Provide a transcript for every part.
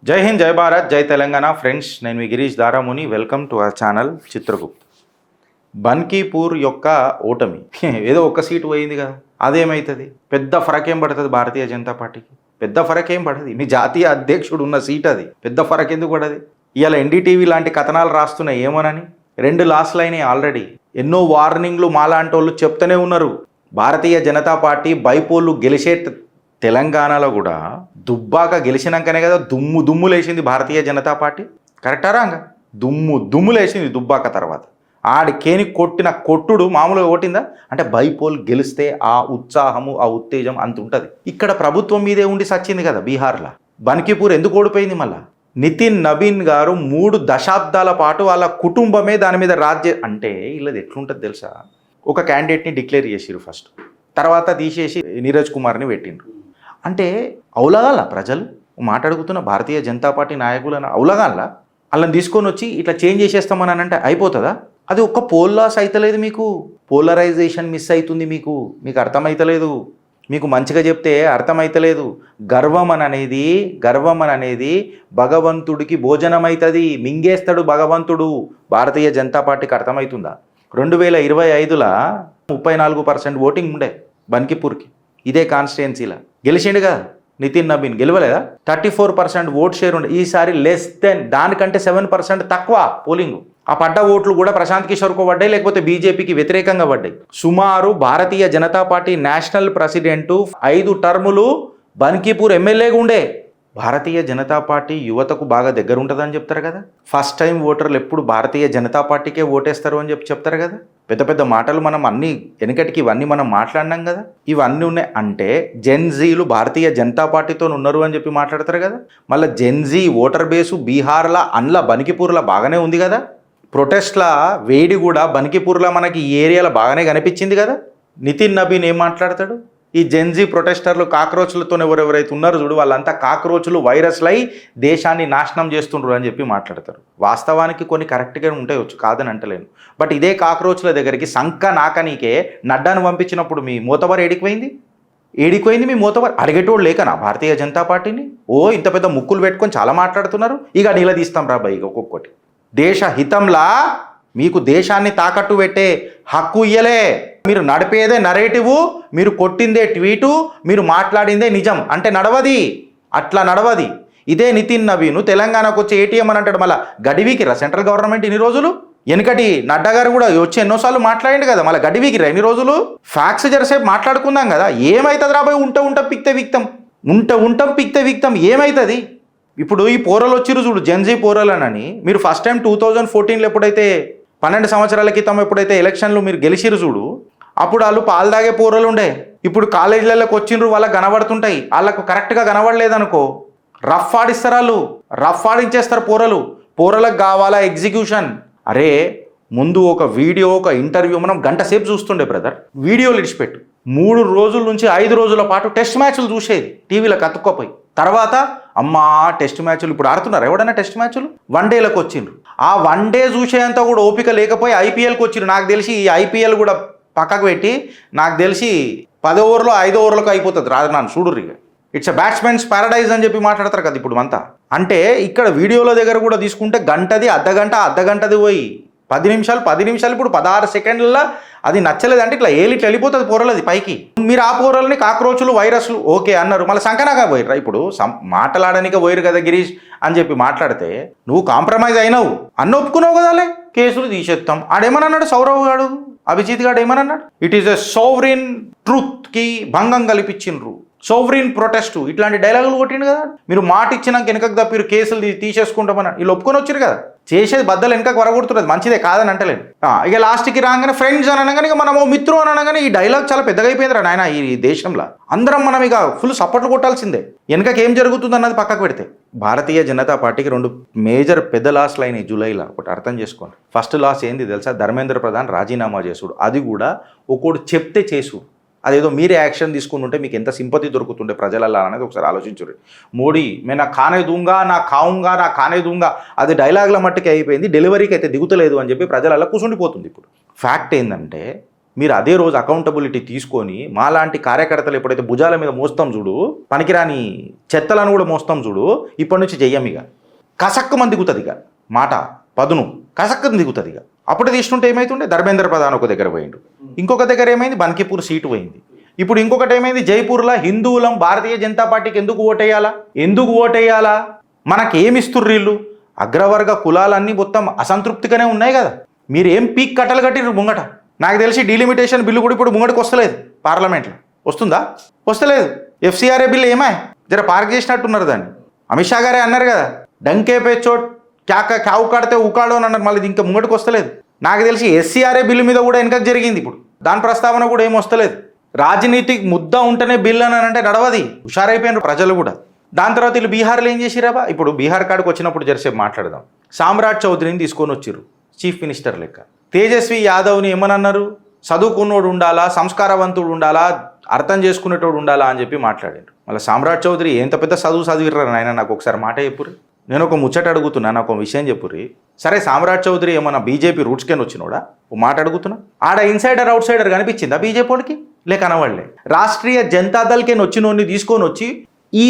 జై హింద్, జై భారత్, జై తెలంగాణ. ఫ్రెండ్స్, నేను మీ Girish Daramuni. Welcome to our channel Chitragupt. Bankipur యొక్క ఓటమి ఏదో ఒక్క సీటు పోయింది కదా, అదేమవుతుంది? పెద్ద ఫరక్ ఏం పడుతుంది భారతీయ జనతా పార్టీకి? పెద్ద ఫరక్ ఏం పడదు. మీ జాతీయ అధ్యక్షుడు ఉన్న సీట్ అది, పెద్ద ఫరక్ ఎందుకు పడది? ఇవాళ ఎన్డీటీవీ లాంటి కథనాలు రాస్తున్నాయి ఏమోనని. 2 లాస్లు అయినాయి ఆల్రెడీ. ఎన్నో వార్నింగ్లు మాలాంటి వాళ్ళు చెప్తూనే ఉన్నారు. భారతీయ జనతా పార్టీ బైపోళ్ళు గెలిచే తెలంగాణలో కూడా దుబ్బాక గెలిచినాకనే కదా దుమ్ము లేచింది భారతీయ జనతా పార్టీ. కరెక్టా రాంగా? దుమ్ము లేచింది దుబ్బాక తర్వాత. ఆడి కేని కొట్టిన కొట్టుడు మామూలుగా కొట్టిందా? అంటే బైపోల్ గెలిస్తే ఆ ఉత్సాహము, ఆ ఉత్తేజం అంత ఉంటుంది. ఇక్కడ ప్రభుత్వం మీదే ఉండి సచ్చింది కదా బీహార్లో. బన్కీపూర్ ఎందుకు ఓడిపోయింది? మళ్ళా నితిన్ నబీన్ గారు 3 దశాబ్దాల పాటు వాళ్ళ కుటుంబమే దాని మీద అంటే వీళ్ళది ఎట్లుంటుంది తెలుసా? ఒక క్యాండిడేట్ని డిక్లేర్ చేసిరు ఫస్ట్, తర్వాత తీసేసి నీరజ్ కుమార్ని పెట్టిండ్రు. అంటే అవులగాల ప్రజలు మాట్లాడుకుతున్న భారతీయ జనతా పార్టీ నాయకులను అవులగాల వాళ్ళని తీసుకొని వచ్చి ఇట్లా చేంజ్ చేసేస్తామని అంటే అయిపోతుందా? అది ఒక్క పోల్ లాస్ అవుతలేదు మీకు, పోలరైజేషన్ మిస్ అవుతుంది మీకు అర్థమవుతలేదు. మీకు మంచిగా చెప్తే అర్థమవుతలేదు. గర్వం అనేది భగవంతుడికి భోజనం అవుతుంది, మింగేస్తాడు భగవంతుడు. భారతీయ జనతా పార్టీకి అర్థమవుతుందా? 2025లో 34% ఓటింగ్ ఉండే బన్కీపూర్కి, ఇదే కాన్స్టిట్యుయెన్సీలో. గెలిచిండుగా నితిన్ నబీన్, గెలవలేదా? 34% ఓట్ షేర్ ఉండే. ఈసారి లెస్ దెన్, దానికంటే 7% తక్కువ పోలింగ్. ఆ పడ్డ ఓట్లు కూడా ప్రశాంత్ కిషోర్కు పడ్డాయి, లేకపోతే బీజేపీకి వ్యతిరేకంగా పడ్డాయి. సుమారు భారతీయ జనతా పార్టీ నేషనల్ ప్రెసిడెంటు 5 టర్ములు బన్కీపూర్ ఎమ్మెల్యేగా ఉండే. భారతీయ జనతా పార్టీ యువతకు బాగా దగ్గర ఉంటుందని చెప్తారు కదా. ఫస్ట్ టైం ఓటర్లు ఎప్పుడు భారతీయ జనతా పార్టీకే ఓటేస్తారు అని చెప్తారు కదా. పెద్ద మాటలు మనం అన్ని వెనకటికి ఇవన్నీ మనం మాట్లాడినాం కదా. ఇవన్నీ ఉన్నాయి అంటే జెన్జీలు భారతీయ జనతా పార్టీతో ఉన్నారు అని చెప్పి మాట్లాడతారు కదా. మళ్ళీ జెన్జీ ఓటర్ బేసు బీహార్లో అండ్ల బన్కీపూర్లో బాగానే ఉంది కదా. ప్రొటెస్ట్ల వేడి కూడా బన్కీపూర్లో మనకి ఈ ఏరియాలో బాగానే కనిపించింది కదా. నితిన్ నబీన్ ఏం మాట్లాడతాడు? ఈ జెన్జీ ప్రొటెస్టర్లు కాక్రోచ్లతో ఎవరెవరైతే ఉన్నారో చూడు, వాళ్ళంతా కాక్రోచ్లు వైరస్లై దేశాన్ని నాశనం చేస్తుండ్రు అని చెప్పి మాట్లాడతారు. వాస్తవానికి కొన్ని కరెక్ట్గా ఉంటాయొచ్చు, కాదని అంటలేను. బట్ ఇదే కాక్రోచ్ల దగ్గరికి సంక నాకనీకే నడ్డాను పంపించినప్పుడు మీ మోతబర్ ఏడిపోయింది మీ మోతబర్? అడిగేటోడు లేకనా భారతీయ జనతా పార్టీని? ఇంత పెద్ద ముక్కులు పెట్టుకొని చాలా మాట్లాడుతున్నారు. ఇక నిలదీస్తాం రా బై ఒక్కొక్కటి. దేశ హితంలా మీకు దేశాన్ని తాకట్టు పెట్టే హక్కు ఇయ్యలే. మీరు నడిపేదే నరేటివ్, మీరు కొట్టిందే ట్వీటు, మీరు మాట్లాడిందే నిజం అంటే నడవది, అట్లా నడవది. ఇదే నితిన్ నబీను తెలంగాణకు వచ్చి ఏటీఎం అని అంటాడు. మళ్ళీ గడివికిరా సెంట్రల్ గవర్నమెంట్ ఇన్ని రోజులు? వెనకటి నడ్డా గారు కూడా వచ్చి ఎన్నోసార్లు మాట్లాడిండు కదా. మళ్ళీ గడివికిరా ఎన్ని రోజులు? ఫ్యాక్స్ జరసేపు మాట్లాడుకుందాం కదా. ఏమవుతుంది రాబోయే? ఉంటాం పిక్తే విక్తం ఏమవుతుంది? ఇప్పుడు ఈ పోరలు వచ్చిరు చూడు, జెన్జీ పోరలనని. మీరు ఫస్ట్ టైం 2014లో ఎప్పుడైతే 12 సంవత్సరాల క్రితం ఎప్పుడైతే ఎలక్షన్లు మీరు గెలిచిరు చూడు, అప్పుడు వాళ్ళు పాలు తాగే పోరలు ఉండే. ఇప్పుడు కాలేజీలలోకి వచ్చిండ్రు, వాళ్ళకి కనబడుతుంటాయి. వాళ్ళకు కరెక్ట్గా కనబడలేదనుకో రఫ్ ఆడిస్తారు. రఫ్ ఆడించేస్తారు పోరలకు కావాలా ఎగ్జిక్యూషన్. అరే ముందు ఒక వీడియో, ఒక ఇంటర్వ్యూ మనం గంట సేపు చూస్తుండే బ్రదర్. వీడియోలు ఇడిచిపెట్టు, 3 రోజుల నుంచి 5 రోజుల పాటు టెస్ట్ మ్యాచ్లు చూసేది టీవీలో కత్తుకోపోయి. తర్వాత టెస్ట్ మ్యాచ్లు ఇప్పుడు ఆడుతున్నారు ఎవడన్నా? టెస్ట్ మ్యాచ్లు 1 డేలకు వచ్చిండ్రు. ఆ 1 డే చూసేంత కూడా ఓపిక లేకపోయి ఐపీఎల్కి వచ్చిండ్రు. నాకు తెలిసి ఈ ఐపీఎల్ కూడా పక్కకు పెట్టి నాకు తెలిసి 10 ఓవర్లో 5 ఓవర్లకు అయిపోతుంది రాజనాన్ చూడుర్రిగా. ఇట్స్ ఎ బ్యాట్స్మెన్స్ ప్యారడైజ్ అని చెప్పి మాట్లాడతారు కదా ఇప్పుడు అంతా. అంటే ఇక్కడ వీడియోల దగ్గర కూడా తీసుకుంటే గంటది అర్ధగంటది పోయి 10 నిమిషాలు ఇప్పుడు 16 సెకండ్లలో అది నచ్చలేదంటే ఇట్లా ఇట్లా వెళ్ళిపోతుంది పోరలది పైకి. మీరు ఆ పోరల్ని కాక్రోచులు వైరస్లు ఓకే అన్నారు, మళ్ళీ సంకనాగా పోయిర్రా. ఇప్పుడు మాట్లాడడానికి పోయిరు కదా గిరీష్ అని చెప్పి మాట్లాడితే నువ్వు కాంప్రమైజ్ అయినావు అన్న ఒప్పుకున్నావు కదాలే, కేసులు తీసేస్తాం. ఆడేమన్నాడు సౌరవ్ గాడు, అభిజిత్ గాడు ఏమన్నాడు? ఇట్ ఈస్ ఎ సోవరిన్ ట్రూత్కి భంగం కల్పించిండ్రు, సోవరిన్ ప్రొటెస్ట్, ఇట్లాంటి డైలాగులు కొట్టిండు కదా. మీరు మాట ఇచ్చినాక వెనకకు తప్పిరు, కేసులు తీసేసుకుంటామని వీళ్ళు ఒప్పుకొని వచ్చారు కదా. చేసేది బద్దలు వెనకకు వరగొడుతున్నది, మంచిదే కాదని అంటలేదు. ఇక లాస్ట్కి రాగానే ఫ్రెండ్స్ అని అనగానే ఇక మనము మిత్రులు అని అనగానే ఈ డైలాగ్ చాలా పెద్దగా అయిపోయిందిరా నాయన. ఈ దేశంలో అందరం మనం ఇక ఫుల్ సపోర్ట్లు కొట్టాల్సిందే. వెనకకి ఏం జరుగుతుంది అన్నది పక్కకు పెడితే భారతీయ జనతా పార్టీకి 2 మేజర్ పెద్ద లాస్లు అయినాయి జూలైలో. ఒకటి అర్థం చేసుకోండి. ఫస్ట్ లాస్ ఏంది తెలుసా? ధర్మేంద్ర ప్రధాన్ రాజీనామా చేసుడు. అది కూడా ఒకడు చెప్తే చేసుడు. అదేదో మీరే యాక్షన్ తీసుకుని ఉంటే మీకు ఎంత సింపతి దొరుకుతుండే ప్రజలలో అనేది ఒకసారి ఆలోచించుర్రి. మోడీ మే నా ఖానే దూంగా, నా ఖానే దూంగా, అది డైలాగ్ల మట్టుకే అయిపోయింది, డెలివరీకి అయితే దిగుతలేదు అని చెప్పి ప్రజలలో కూర్చుండిపోతుంది. ఇప్పుడు ఫ్యాక్ట్ ఏంటంటే మీరు అదే రోజు అకౌంటబిలిటీ తీసుకొని మాలాంటి కార్యకర్తలు ఎప్పుడైతే భుజాల మీద మోస్తాం చూడు, పనికిరాని చెత్తలను కూడా మోస్తాం చూడు, ఇప్పటి నుంచి చెయ్యం ఇక. కసక్కుమని దిగుతుంది ఇక, మాట పదును కసక్కుని దిగుతుంది ఇక. అప్పుడు తీసుకుంటే ఏమైతుండే, ధర్మేంద్ర ప్రధాన్ ఒక దగ్గర పోయిండు, ఇంకొక దగ్గర ఏమైంది బన్కీపూర్ సీటు పోయింది. ఇప్పుడు ఇంకొకటి ఏమైంది, జైపూర్లో హిందువులం భారతీయ జనతా పార్టీకి ఎందుకు ఓటేయాలా మనకేమిస్తుర్రు వీళ్ళు? అగ్రవర్గ కులాలన్నీ మొత్తం అసంతృప్తిగానే ఉన్నాయి కదా. మీరు ఏం పీక్ కట్టలు కట్టిర్రు ముంగట? నాకు తెలిసి డీలిమిటేషన్ బిల్లు కూడా ఇప్పుడు ముంగటికి వస్తలేదు, పార్లమెంట్లో వస్తుందా? వస్తలేదు. ఎఫ్సిఆర్ఏ బిల్లు ఏమాయ్ జర పార్క్ చేసినట్టున్నారు దాన్ని. అమిత్ షా గారే అన్నారు కదా, డంకే పే చోట్ క్యావు కాడితే ఉకాడో అని అన్నారు, మళ్ళీ ఇంకా ముంగటికి వస్తలేదు. నాకు తెలిసి ఎస్సీఆర్ఏ బిల్లు మీద కూడా వెనకకు జరిగింది, ఇప్పుడు దాని ప్రస్తావన కూడా ఏం వస్తలేదు. రాజనీతికి ముద్ద ఉంటేనే బిల్లు అని అంటే నడవది, హుషారైపోయినారు ప్రజలు కూడా. దాని తర్వాత వీళ్ళు బీహార్లో ఏం చేసిరాబా, ఇప్పుడు బీహార్ కాడికి వచ్చినప్పుడు జరసేపు మాట్లాడదాం. సామ్రాట్ చౌదరిని తీసుకొని వచ్చిర్రు చీఫ్ మినిస్టర్ లెక్క. తేజస్వి యాదవ్ని ఏమనన్నారు, చదువుకున్నోడు ఉండాలా, సంస్కారవంతుడు ఉండాలా, అర్థం చేసుకునేటోడు ఉండాలా అని చెప్పి మాట్లాడారు. మళ్ళీ సామ్రాట్ చౌదరి ఎంత పెద్ద చదివిర్రా నాయన, నాకు ఒకసారి మాట చెప్పుర్రి. నేను ఒక ముచ్చట అడుగుతున్నా, నాకు ఒక విషయం చెప్పుర్రి. సరే సామ్రాట్ చౌదరి ఏమన్నా బీజేపీ రూట్స్కేన్ వచ్చినోడా? ఓ మాట అడుగుతున్నా, ఆడ ఇన్సైడర్ అవుట్ సైడర్ కనిపించిందా బీజేపీ వాడికి? లేక అనవాళ్లే రాష్ట్రీయ జనతాదళ్కి వచ్చినోడిని తీసుకొని వచ్చి ఈ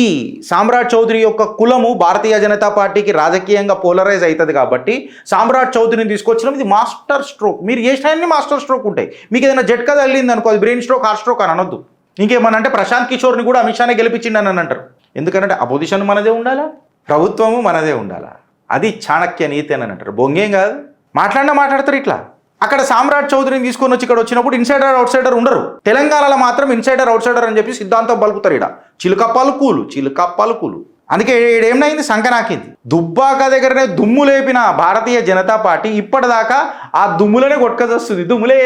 సామ్రాట్ చౌదరి యొక్క కులము భారతీయ జనతా పార్టీకి రాజకీయంగా పోలరైజ్ అవుతుంది కాబట్టి సామ్రాట్ చౌదరిని తీసుకొచ్చినాం. ఇది మాస్టర్ స్ట్రోక్. మీరు చేసినవన్నీ మాస్టర్ స్ట్రోక్ ఉంటాయి. మీకు ఏదైనా జట్కా తగిలింది అనుకో, అది బ్రెయిన్ స్ట్రోక్, హార్ట్ స్ట్రోక్ అని అనొద్దు. ఇంకేమనంటే ప్రశాంత్ కిషోర్ని కూడా అమిత్ షానే గెలిపించిండని అని అంటారు. ఎందుకంటే అపోజిషన్ మనదే ఉండాలా, ప్రభుత్వము మనదే ఉండాలా. అది చాణక్య నీతి అని అంటారు. బొంగేం కాదు, మాట్లాడతారు ఇట్లా. అక్కడ సామ్రాట్ చౌదరిని తీసుకొని వచ్చి ఇక్కడ వచ్చినప్పుడు ఇన్సైడర్ అవుట్ సైడర్ ఉండరు. తెలంగాణలో మాత్రం ఇన్సైడర్ అవుట్ సైడర్ అని చెప్పి సిద్ధాంతం పలుకుతారు. ఇక్కడ చిలుక పలుకులు. అందుకే ఏమైంది, సంకనాకింది. దుబ్బాక దగ్గరనే దుమ్ము లేపిన భారతీయ జనతా పార్టీ ఇప్పటిదాకా ఆ దుమ్ములనే కొట్టుకొస్తుంది. దుమ్ములే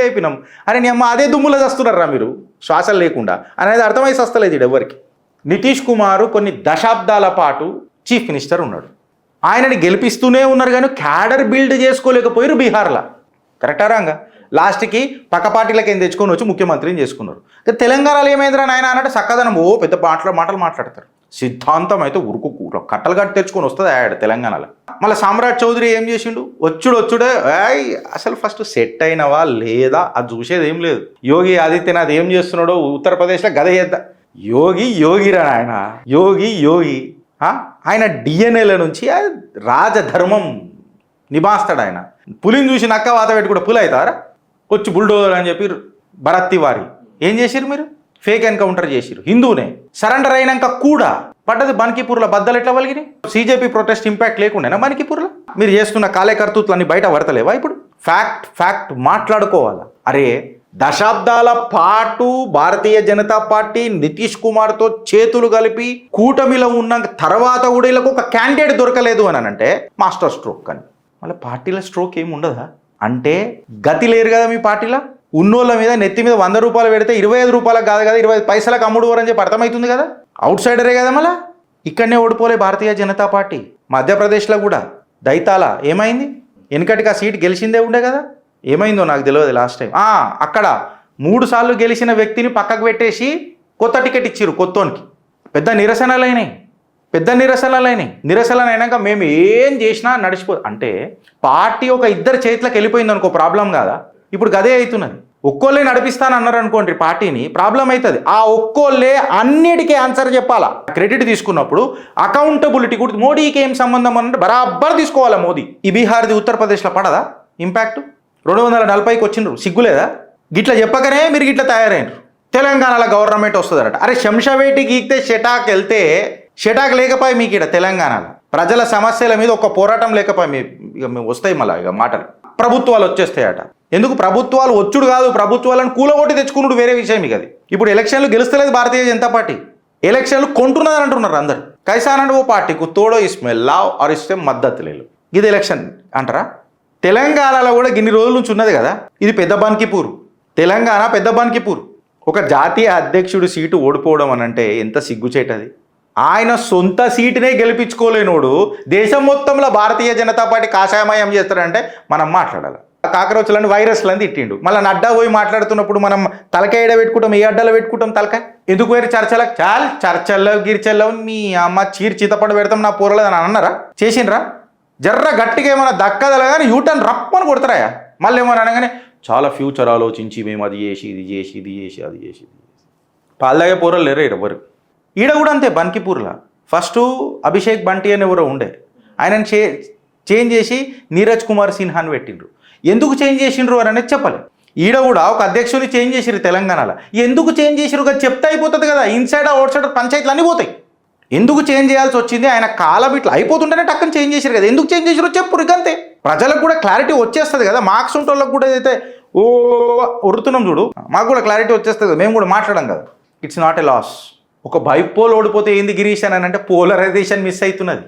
వేపినాం అని నీ అమ్మ అదే దుమ్ములో చేస్తున్నారా మీరు, శ్వాసలు లేకుండా అనేది అర్థమై వస్తలేదు ఇది ఎవరికి. నితీష్ కుమార్ కొన్ని దశాబ్దాల పాటు చీఫ్ మినిస్టర్ ఉన్నాడు. ఆయనని గెలిపిస్తూనే ఉన్నారు కానీ క్యాడర్ బిల్డ్ చేసుకోలేకపోయారు బీహార్లో. కరెక్టా రాంగా? లాస్ట్కి పక్క పార్టీలకు ఏం తెచ్చుకొని వచ్చి ముఖ్యమంత్రిని చేసుకున్నారు. తెలంగాణలో ఏమైందిరా నాయన అన్నట్టు చక్కదనం పెద్ద మాటలు మాట్లాడతారు. సిద్ధాంతం అయితే ఉరుకు కట్టలు కట్టి తెచ్చుకొని వస్తుంది ఆడ తెలంగాణలో. మళ్ళీ సామ్రాట్ చౌదరి ఏం చేసిండు, వచ్చుడే అసలు ఫస్ట్ సెట్ అయినవా లేదా అది చూసేది ఏం లేదు. యోగి ఆదిత్యనాథ్ ఏం చేస్తున్నాడో ఉత్తరప్రదేశ్లో గద చేద్దా. యోగిరా ఆయన, యోగి ఆయన డిఎన్ఏల నుంచి రాజధర్మం నిభాస్తాడు. ఆయన పులిని చూసి నక్క వాత పెట్టి కూడా పులి అవుతారా, వచ్చి బుల్డోజర్ అని చెప్పి భరత్ తివారీ ఏం చేసిరు, మీరు ఫేక్ ఎన్కౌంటర్ చేసిరు. హిందూనే సరెండర్ అయినాక కూడా పడ్డది బన్కీపూర్లో బద్దలు ఎట్లా వలిగినాయి? సిజేపీ ప్రొటెస్ట్ ఇంపాక్ట్ లేకుండానా బన్కీపూర్లో? మీరు చేస్తున్న కార్యకర్తృత్వాన్ని బయట పడతలేవా? ఇప్పుడు ఫ్యాక్ట్ మాట్లాడుకోవాలా. అరే దశాబ్దాల పాటు భారతీయ జనతా పార్టీ నితీష్ కుమార్తో చేతులు కలిపి కూటమిలో ఉన్న తర్వాత కూడా వీళ్ళకు ఒక క్యాండిడేట్ దొరకలేదు అని అంటే మాస్టర్ స్ట్రోక్ అని. మళ్ళీ పార్టీల స్ట్రోక్ ఏమి ఉండదా అంటే గతి లేరు కదా మీ పార్టీలో. ఉన్నోళ్ళ మీద నెత్తి మీద 100 రూపాయలు పెడితే 25 రూపాయలకు కాదు కదా 25 పైసలకు అమ్ముడు అని చెప్పి అర్థమవుతుంది కదా. అవుట్ సైడరే కదా. మళ్ళీ ఇక్కడనే ఓడిపోలే భారతీయ జనతా పార్టీ. మధ్యప్రదేశ్లో కూడా దైతాల ఏమైంది, వెనకటికి ఆ సీట్ గెలిచిందే ఉండే కదా. ఏమైందో నాకు తెలియదు లాస్ట్ టైం. అక్కడ 3 సార్లు గెలిచిన వ్యక్తిని పక్కకు పెట్టేసి కొత్త టికెట్ ఇచ్చిర్రు కొత్తోనికి. పెద్ద నిరసనలు అయినాక మేము ఏం చేసినా అంటే పార్టీ ఒక 2 చేతులకు వెళ్ళిపోయింది అనుకో ప్రాబ్లం కాదా. ఇప్పుడు గదే అవుతున్నది. ఒక్కోళ్ళే నడిపిస్తాను అన్నారు అనుకోండి పార్టీని, ప్రాబ్లం అవుతుంది. ఆ ఒక్కోళ్ళే అన్నిటికీ ఆన్సర్ చెప్పాలా. క్రెడిట్ తీసుకున్నప్పుడు అకౌంటబిలిటీ కూడా మోడీకి ఏం సంబంధం అంటే బరాబర్ తీసుకోవాలా మోదీ. ఈ బీహార్ది ఉత్తరప్రదేశ్లో పడదా ఇంపాక్ట్? 240కి వచ్చిండ్రు, సిగ్గులేదా? గిట్లా చెప్పకనే మీరు గిట్లా తయారైనరు. తెలంగాణలో గవర్నమెంట్ వస్తుందట. అరే శంషావేటి గీక్తే షెటాక్ వెళ్తే షెటాక్ లేకపోయి మీకు ఇక్కడ తెలంగాణలో ప్రజల సమస్యల మీద ఒక పోరాటం లేకపోయి ఇక మేము వస్తాయి మళ్ళీ ఇక మాటలు. ప్రభుత్వాలు వచ్చేస్తాయట. ఎందుకు ప్రభుత్వాలు వచ్చుడు కాదు, ప్రభుత్వాలను కూలగొట్టి తెచ్చుకున్నాడు వేరే విషయం మీకు. అది ఇప్పుడు ఎలక్షన్లు గెలుస్తలేదు భారతీయ జనతా పార్టీ, ఎలక్షన్లు కొంటున్నదని అంటున్నారు అందరు. కైసానంటే ఓ పార్టీకు తోడో ఇస్మే లావ్ ఆర్ ఇస్తే మద్దతు లేదు, ఇది ఎలక్షన్ అంటారా? తెలంగాణలో కూడా ఇన్ని రోజుల నుంచి ఉన్నది కదా. ఇది పెద్ద బన్కీపూర్, తెలంగాణ పెద్ద బన్కీపూర్. ఒక జాతీయ అధ్యక్షుడు సీటు ఓడిపోవడం అని అంటే ఎంత సిగ్గుచేటది. ఆయన సొంత సీటునే గెలిపించుకోలేనోడు దేశం మొత్తంలో భారతీయ జనతా పార్టీ కాషాయమయం చేస్తాడంటే మనం మాట్లాడాలి. కాకరోచులని వైరస్లని తిట్టిండు. మళ్ళీ నడ్డా పోయి మాట్లాడుతున్నప్పుడు మనం తలకాయ పెట్టుకుంటాం, ఏ అడ్డాలో పెట్టుకుంటాం తలకాయ. ఎందుకు వేరే చర్చలకు చర్చల్లో గిరిచల్లో మీ అమ్మ చీర్ చింతపండు పెడతాం నా పోరలేదు అని అన్నారా? చేసిండ్రా? జర్ర గట్టిగా ఏమైనా దక్కదల కానీ యూటర్న్ రప్పని కొడతారా? మళ్ళీ ఏమన్నా అనగానే చాలా ఫ్యూచర్ ఆలోచించి మేము అది చేసి ఇది చేసి ఇది చేసి అది చేసి ఇది చేసి పాల్దాగే పోరలు లేరు ఎవరు. ఈడ కూడా అంతే బన్కీపూర్లో ఫస్ట్ అభిషేక్ బంటి అని ఎవరో ఉండే, ఆయనను చేంజ్ చేసి నీరజ్ కుమార్ సిన్హాని పెట్టిండ్రు. ఎందుకు చేంజ్ చేసిండ్రు అని అనేది చెప్పలేదు. ఈడ కూడా ఒక అధ్యక్షుని చేంజ్ చేసిరు తెలంగాణలో. ఎందుకు చేంజ్ చేసిరు కదా చెప్తే అయిపోతుంది కదా. ఇన్సైడ్ అవుట్ సైడ్ పంచాయతీలు అన్నీ పోతాయి. ఎందుకు చేంజ్ చేయాల్సి వచ్చింది, ఆయన కాలం ఇట్లా అయిపోతుంటేనే టక్కని చేంజ్ చేశారు కదా. ఎందుకు చేంజ్ చేసారో చెప్పు ఇకంతే. ప్రజలకు కూడా క్లారిటీ వచ్చేస్తుంది కదా. మార్క్స్ ఉంటోళ్ళకి కూడా అయితే ఓ ఒరుతున్నాం చూడు, మాకు కూడా క్లారిటీ వచ్చేస్తుంది కదా, మేము కూడా మాట్లాడాం కదా. It's not a loss. ఒక బైపోల్ ఓడిపోతే ఏంది గిరీష్ అని అంటే పోలరైజేషన్ మిస్ అవుతున్నది.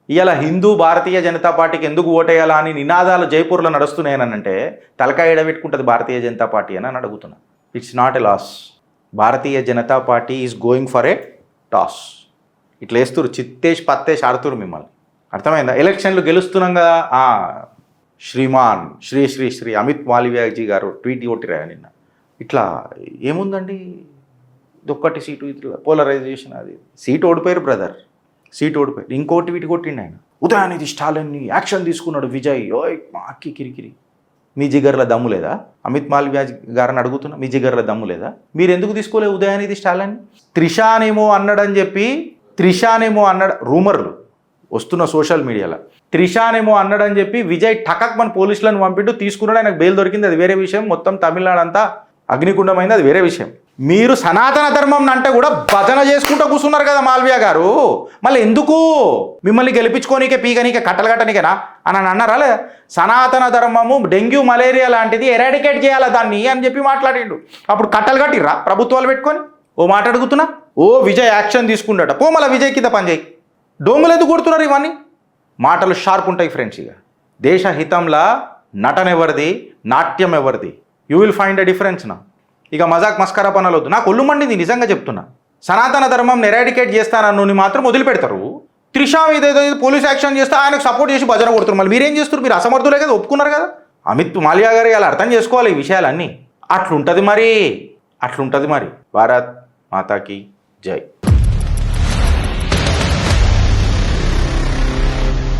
ఇవాళ హిందూ భారతీయ జనతా పార్టీకి ఎందుకు ఓటేయాలా అని నినాదాలు జైపూర్లో నడుస్తున్నాయనంటే తలకాయ ఎడబెట్టుకుంటుంది భారతీయ జనతా పార్టీ అని అడుగుతున్నా. It's not a loss. Bharatiya Janata Party is going for a toss. ఇట్లా వేస్తురు చిత్తేష్ పత్తేష్ ఆడుతురు మిమ్మల్ని. అర్థమైందా? ఎలక్షన్లు గెలుస్తున్నాం కదా. శ్రీమాన్ శ్రీ శ్రీ శ్రీ అమిత్ మాల్వియాజీ గారు ట్వీట్ కొట్టిరా నిన్న. ఇట్లా ఏముందండి, ఇదొక్కటి సీటు ఇట్లా పోలరైజేషన్, అది సీటు ఓడిపోయారు బ్రదర్, సీటు ఓడిపోయారు. ఇంకోటి వీటి కొట్టిండు ఆయన. ఉదయానిధి స్టాలిన్ని యాక్షన్ తీసుకున్నాడు విజయ్. ఓయ్ మాకి కిరికిరి. మీ జిగర్ల దమ్ము లేదా? అమిత్ మాల్వియా గారిని అడుగుతున్నా, మీ జిగర్ల దమ్ము లేదా? మీరు ఎందుకు తీసుకోలేదు ఉదయానిధి స్టాలిన్? త్రిషానేమో అన్నాడు రూమర్లు వస్తున్న సోషల్ మీడియాలో. త్రిషానేమో అన్నాడని చెప్పి విజయ్ టకక్ మన పోలీసులను పంపిండు, తీసుకున్నాడు. ఆయనకు బెయిల్ దొరికింది, అది వేరే విషయం. మొత్తం తమిళనాడు అంతా అగ్నికుండమైంది, అది వేరే విషయం. మీరు సనాతన ధర్మం అంటే కూడా భజన చేసుకుంటూ కూర్చున్నారు కదా మాల్వియా గారు. మళ్ళీ ఎందుకు మిమ్మల్ని గెలిపించుకోనికే పీకనీకే కట్టలు కట్టనికేనా అని అన్నారా? లే, సనాతన ధర్మము డెంగ్యూ మలేరియా లాంటిది, ఎరాడికేట్ చేయాలా దాన్ని అని చెప్పి మాట్లాడిండు. అప్పుడు కట్టలు కట్టిర్రా ప్రభుత్వాలు పెట్టుకొని? ఓ మాట అడుగుతున్నా. ఓ విజయ్ యాక్షన్ తీసుకుంటాట, పో మళ్ళీ విజయ్ కింద పనిచేయి. డోములు ఎందుకు కొడుతున్నారు ఇవన్నీ? మాటలు షార్ప్ ఉంటాయి ఫ్రెండ్స్. ఇక దేశ హితంలా నటన ఎవరిది, నాట్యం ఎవరిది? You will find a difference నా. ఇక మజాక్ మస్కరా పనులొద్దు. నాకు ఒళ్ళు మండింది నిజంగా చెప్తున్నా. సనాతన ధర్మం ఎరాడికేట్ చేస్తానన్ను మాత్రం వదిలిపెడతారు. త్రిషా ఏదైతే పోలీస్ యాక్షన్ చేస్తే ఆయనకు సపోర్ట్ చేసి భజన కొడుతున్నారు. మళ్ళీ మీరేం చేస్తారు? మీరు అసమర్థులే కదా, ఒప్పుకున్నారు కదా. అమిత్ మాల్వియా గారు ఇలా అర్థం చేసుకోవాలి ఈ విషయాలన్నీ. అట్లుంటుంది మరి. భారత్ మాతాకి జై.